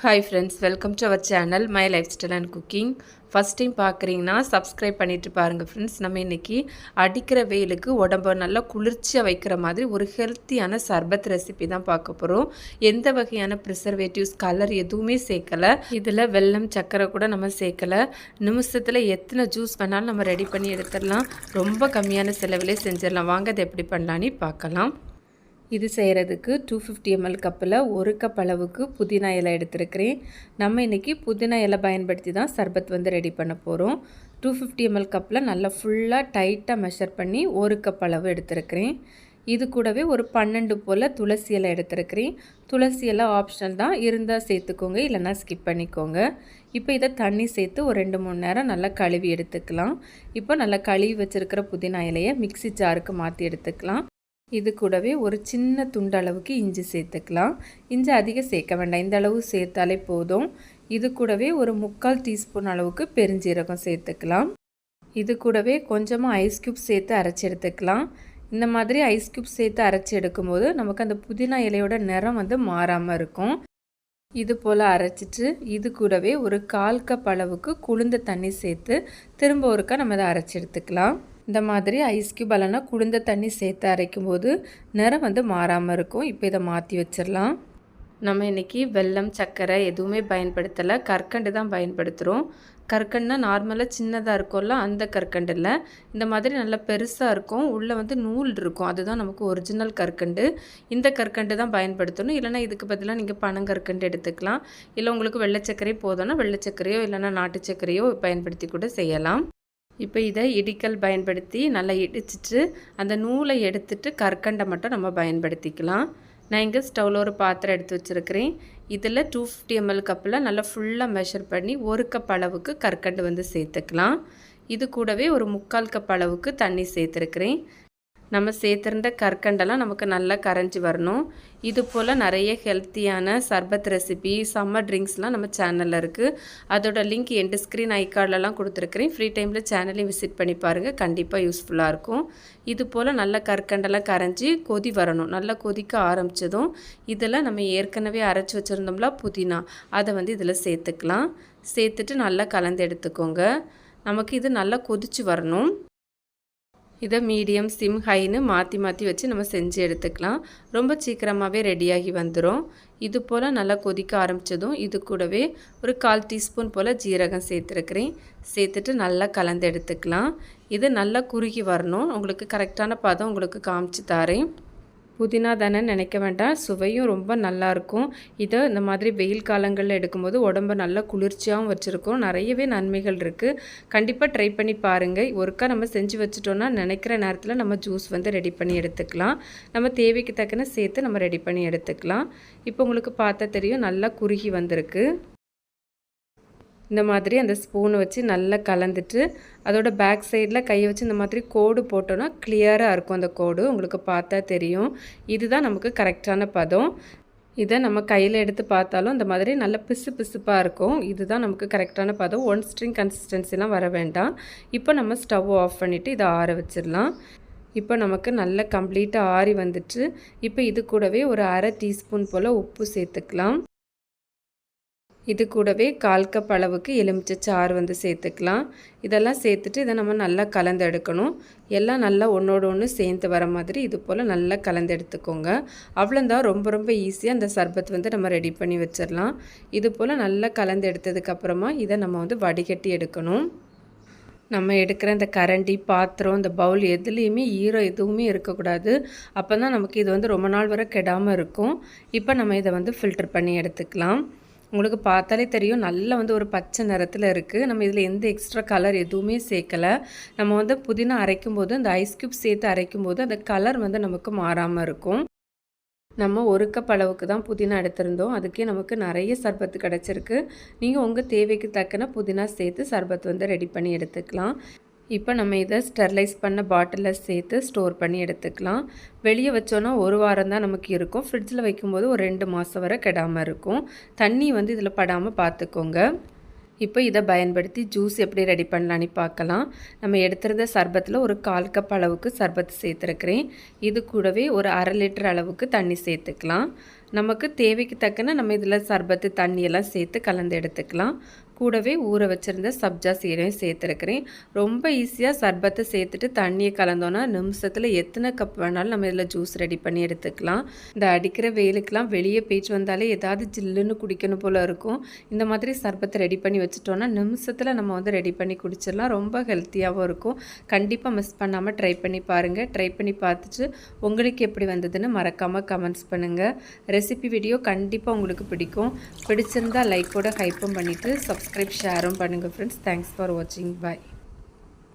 Hi friends, welcome to our channel My Lifestyle and Cooking. First time பார்க்குறீங்கன்னா subscribe பண்ணிட்டு பாருங்கள் friends. நம்ம இன்றைக்கி அடிக்கிற வெயிலுக்கு உடம்பை நல்லா குளிர்ச்சியாக வைக்கிற மாதிரி ஒரு ஹெல்த்தியான சர்பத் ரெசிபி தான் பார்க்க போகிறோம். எந்த வகையான ப்ரிசர்வேட்டிவ்ஸ் கலர் எதுவுமே சேர்க்கலை. இதில் வெல்லம் சர்க்கரை கூட நம்ம சேர்க்கலை. நிமிஷத்தில் எத்தனை ஜூஸ் வேணாலும் நம்ம ரெடி பண்ணி எடுத்துடலாம். ரொம்ப கம்மியான செலவிலே செஞ்சிடலாம். வாங்க அதை எப்படி பண்ணலான்னு பார்க்கலாம். இது செய்கிறதுக்கு 250 ml கப்பில் 1 கப் அளவுக்கு புதினா இலை எடுத்துருக்கிறேன். நம்ம இன்றைக்கி புதினா இலை பயன்படுத்தி தான் சர்பத் ரெடி பண்ண போகிறோம். 250 ml கப்பில் நல்லா ஃபுல்லாக டைட்டாக மெஷர் பண்ணி 1 கப் அளவு எடுத்துருக்கிறேன். இது கூடவே ஒரு 12 போல் துளசி இலை எடுத்துருக்கிறேன். துளசி இலை ஆப்ஷனல் தான், இருந்தால் சேர்த்துக்கோங்க, இல்லைனா ஸ்கிப் பண்ணிக்கோங்க. இப்போ இதை தண்ணி சேர்த்து ஒரு 2-3 நேரம் நல்லா கழுவி எடுத்துக்கலாம். இப்போ நல்லா கழுவி வச்சுருக்கிற புதினா இலையை மிக்ஸி ஜாருக்கு மாற்றி எடுத்துக்கலாம். இது கூடவே ஒரு சின்ன துண்டு அளவுக்கு இஞ்சி சேர்த்துக்கலாம். இஞ்சி அதிகம் சேர்க்க வேண்டாம், இந்த அளவு சேர்த்தாலே போதும். இது கூடவே ஒரு 3/4 டீஸ்பூன் அளவுக்கு பெருஞ்சீரகம் சேர்த்துக்கலாம். இது கூடவே கொஞ்சமாக ஐஸ் க்யூப் சேர்த்து அரைச்சி எடுத்துக்கலாம். இந்த மாதிரி ஐஸ் க்யூப் சேர்த்து அரைச்சி எடுக்கும்போது நமக்கு அந்த புதினா இலையோட நிறம் மாறாமல் இருக்கும். இது போல் அரைச்சிட்டு இது கூடவே ஒரு 1/4 கப் அளவுக்கு குளிர்ந்த தண்ணி சேர்த்து திரும்ப ஒருக்கா நம்ம அதை அரைச்சி எடுத்துக்கலாம். இந்த மாதிரி ஐஸ் க்யூப் இல்லைனா குளிர்ந்த தண்ணி சேர்த்து அரைக்கும் போது நிறம் மாறாமல் இருக்கும். இப்போ இதை மாற்றி வச்சிடலாம். நம்ம இன்றைக்கி வெல்லம் சர்க்கரை எதுவுமே பயன்படுத்தலை, கற்கண்டு தான் பயன்படுத்துகிறோம். கற்கண்டுனா நார்மலாக சின்னதாக இருக்கும்ல, அந்த கற்கண்டு இல்லை, இந்த மாதிரி நல்லா பெருசாக இருக்கும், உள்ளே நூல் இருக்கும், அதுதான் நமக்கு ஒரிஜினல் கற்கண்டு. இந்த கற்கண்டு தான் பயன்படுத்தணும். இல்லைனா இதுக்கு பதிலாக நீங்கள் பனங்கற்கண்டு எடுத்துக்கலாம். இல்லை உங்களுக்கு வெள்ளை சர்க்கரை போதும்னா வெள்ளை சர்க்கரையோ இல்லைனா நாட்டு சர்க்கரையோ பயன்படுத்தி கூட செய்யலாம். இப்போ இதை இடிக்கல் பயன்படுத்தி நல்லா இடிச்சிட்டு அந்த நூலை எடுத்துட்டு கற்கண்டை மட்டும் நம்ம பயன்படுத்திக்கலாம். நான் இங்கே ஸ்டவ்வில் ஒரு பாத்திரம் எடுத்து வச்சுருக்கிறேன். இதில் 250 ml கப்பில் நல்லா ஃபுல்லாக மெஷர் பண்ணி 1 கப் அளவுக்கு கற்கண்டு சேர்த்துக்கலாம். இது கூடவே ஒரு 3/4 கப் அளவுக்கு தண்ணி சேர்த்துருக்கிறேன். நம்ம சேர்த்துருந்த கற்கண்டெல்லாம் நமக்கு நல்லா கரைஞ்சி வரணும். இது போல் நிறைய ஹெல்த்தியான சர்பத் ரெசிபி, சம்மர் ட்ரிங்க்ஸ்லாம் நம்ம சேனலில் இருக்குது. அதோட லிங்க் எண்டு ஸ்க்ரீன் ஐகார்ட்லலாம் கொடுத்துருக்குறேன். ஃப்ரீ டைமில் சேனலையும் விசிட் பண்ணி பாருங்கள், கண்டிப்பாக யூஸ்ஃபுல்லாக இருக்கும். இது போல் நல்லா கற்கண்டெல்லாம் கரைஞ்சி கொதி வரணும். நல்லா கொதிக்க ஆரம்பித்ததும் இதில் நம்ம ஏற்கனவே அரைச்சி வச்சுருந்தோம்ல புதினா, அதை இதில் சேர்த்துக்கலாம். சேர்த்துட்டு நல்லா கலந்து எடுத்துக்கோங்க. நமக்கு இது நல்லா கொதித்து வரணும். இதை மீடியம் சிம் ஹைன்னு மாற்றி மாற்றி வச்சு நம்ம செஞ்சு எடுத்துக்கலாம். ரொம்ப சீக்கிரமாகவே ரெடியாகி வந்துடும். இது போல் நல்லா கொதிக்க ஆரம்பித்ததும் இது கூடவே ஒரு 1/4 டீஸ்பூன் போல் ஜீரகம் சேர்த்துருக்கிறேன். சேர்த்துட்டு நல்லா கலந்து எடுத்துக்கலாம். இது நல்லா குறுகி வரணும். உங்களுக்கு கரெக்டான பதம் உங்களுக்கு காமிச்சு தாரேன். புதினா தானே நினைக்க வேண்டாம், சுவையும் ரொம்ப நல்லாயிருக்கும். இதை இந்த மாதிரி வெயில் காலங்களில் எடுக்கும்போது உடம்பை நல்லா குளிர்ச்சியாகவும் வச்சுருக்கோம். நிறையவே நன்மைகள் இருக்குது. கண்டிப்பாக ட்ரை பண்ணி பாருங்கள். ஒருக்கா நம்ம செஞ்சு வச்சுட்டோன்னா நினைக்கிற நேரத்தில் நம்ம ஜூஸ் ரெடி பண்ணி எடுத்துக்கலாம். நம்ம தேவைக்கு தக்கன சேர்த்து நம்ம ரெடி பண்ணி எடுத்துக்கலாம். இப்போ உங்களுக்கு பார்த்தா தெரியும், நல்லா குறுகி வந்திருக்கு. இந்த மாதிரி அந்த ஸ்பூனை வச்சு நல்லா கலந்துட்டு அதோட பேக் சைடில் கையை வச்சு இந்த மாதிரி கோடு போட்டோன்னா கிளியராக இருக்கும். அந்த கோடு உங்களுக்கு பார்த்தா தெரியும். இதுதான் நமக்கு கரெக்டான பதம். இதை நம்ம கையில் எடுத்து பார்த்தாலும் இந்த மாதிரி நல்ல பிசு பிசுப்பாக இருக்கும். இதுதான் நமக்கு கரெக்டான பதம். 1 ஸ்ட்ரிங் கன்சிஸ்டன்சிலாம் வர வேண்டாம். இப்போ நம்ம ஸ்டவ் ஆஃப் பண்ணிவிட்டு இதை ஆற வச்சிடலாம். இப்போ நமக்கு நல்லா கம்ப்ளீட்டாக ஆறி வந்துட்டு இப்போ இது கூடவே ஒரு 1/2 டீஸ்பூன் போல் உப்பு சேர்த்துக்கலாம். இது கூடவே 1/4 கப் அளவுக்கு எலுமிச்சை சாறு சேர்த்துக்கலாம். இதெல்லாம் சேர்த்துட்டு இதை நம்ம நல்லா கலந்து எடுக்கணும். எல்லாம் நல்லா ஒன்றோடு ஒன்று சேர்ந்து வர மாதிரி இது போல் நல்லா கலந்து எடுத்துக்கோங்க. அவ்வளோந்தான், ரொம்ப ரொம்ப ஈஸியாக அந்த சர்பத் நம்ம ரெடி பண்ணி வச்சிடலாம். இது போல் நல்லா கலந்து எடுத்ததுக்கப்புறமா இதை நம்ம வடிகட்டி எடுக்கணும். நம்ம எடுக்கிற இந்த கரண்டி, பாத்திரம், இந்த பவுல் எதுலேயுமே ஈரம் எதுவுமே இருக்கக்கூடாது. அப்போ தான் நமக்கு இது ரொம்ப நாள் வரை கெடாமல் இருக்கும். இப்போ நம்ம இதை ஃபில்டர் பண்ணி எடுத்துக்கலாம். உங்களுக்கு பார்த்தாலே தெரியும், நல்லா ஒரு பச்சை நிறத்தில் இருக்குது. நம்ம இதில் எந்த எக்ஸ்ட்ரா கலர் எதுவுமே சேர்க்கலை. நம்ம புதினா அரைக்கும்போது அந்த ஐஸ் க்யூப் சேர்த்து அரைக்கும்போது அந்த கலர் நமக்கு மாறாமல் இருக்கும். நம்ம 1 கப் அளவுக்கு தான் புதினா எடுத்திருந்தோம். அதுக்கே நமக்கு நிறைய சர்பத்து கிடச்சிருக்கு. நீங்கள் உங்கள் தேவைக்கு தக்கன புதினா சேர்த்து சர்பத் ரெடி பண்ணி எடுத்துக்கலாம். இப்போ நம்ம இதை ஸ்டெர்லைஸ் பண்ண பாட்டிலில் சேர்த்து ஸ்டோர் பண்ணி எடுத்துக்கலாம். வெளியே வச்சோன்னா 1 வாரம் தான் நமக்கு இருக்கும். ஃப்ரிட்ஜில் வைக்கும்போது ஒரு 2 மாதம் வரை கெடாமல் இருக்கும். தண்ணி இதில் படாமல் பார்த்துக்கோங்க. இப்போ இதை பயன்படுத்தி ஜூஸ் எப்படி ரெடி பண்ணலான்னு பார்க்கலாம். நம்ம எடுத்திருந்த சர்பத்தில் ஒரு 1/4 கப் அளவுக்கு சர்பத்து சேர்த்துருக்கிறேன். இது கூடவே ஒரு 1/2 லிட்டர் அளவுக்கு தண்ணி சேர்த்துக்கலாம். நமக்கு தேவைக்கு தக்கன நம்ம இதில் சர்பத்து தண்ணியெல்லாம் சேர்த்து கலந்து எடுத்துக்கலாம். கூடவே ஊற வச்சுருந்த சப்ஜா சீரையும் சேர்த்துருக்கிறேன். ரொம்ப ஈஸியாக சர்பத்தை சேர்த்துட்டு தண்ணியை கலந்தோன்னா நிமிஷத்தில் எத்தனை கப் வேணாலும் நம்ம இதில் ஜூஸ் ரெடி பண்ணி எடுத்துக்கலாம். இந்த அடிக்கிற வெயிலுக்கெலாம் வெளியே போயிட்டு வந்தாலே ஏதாவது ஜில்லுன்னு குடிக்கணும் போல் இருக்கும். இந்த மாதிரி சர்பத்தை ரெடி பண்ணி வச்சுட்டோன்னா நிமிஷத்தில் நம்ம வந்து ரெடி பண்ணி குடிச்சிடலாம். ரொம்ப ஹெல்த்தியாகவும் இருக்கும். கண்டிப்பாக மிஸ் பண்ணாமல் ட்ரை பண்ணி பாருங்கள். ட்ரை பண்ணி பார்த்துட்டு உங்களுக்கு எப்படி வந்ததுன்னு மறக்காமல் கமெண்ட்ஸ் பண்ணுங்கள். ரெசிபி வீடியோ கண்டிப்பாக உங்களுக்கு பிடிக்கும். பிடிச்சிருந்தால் லைக்கோட ஹைப்பும் பண்ணிவிட்டு சப்ஸ்கிரைப் ஷேரும் பண்ணுங்கள் ஃப்ரெண்ட்ஸ். தேங்க்ஸ் ஃபார் வாட்சிங். பாய்.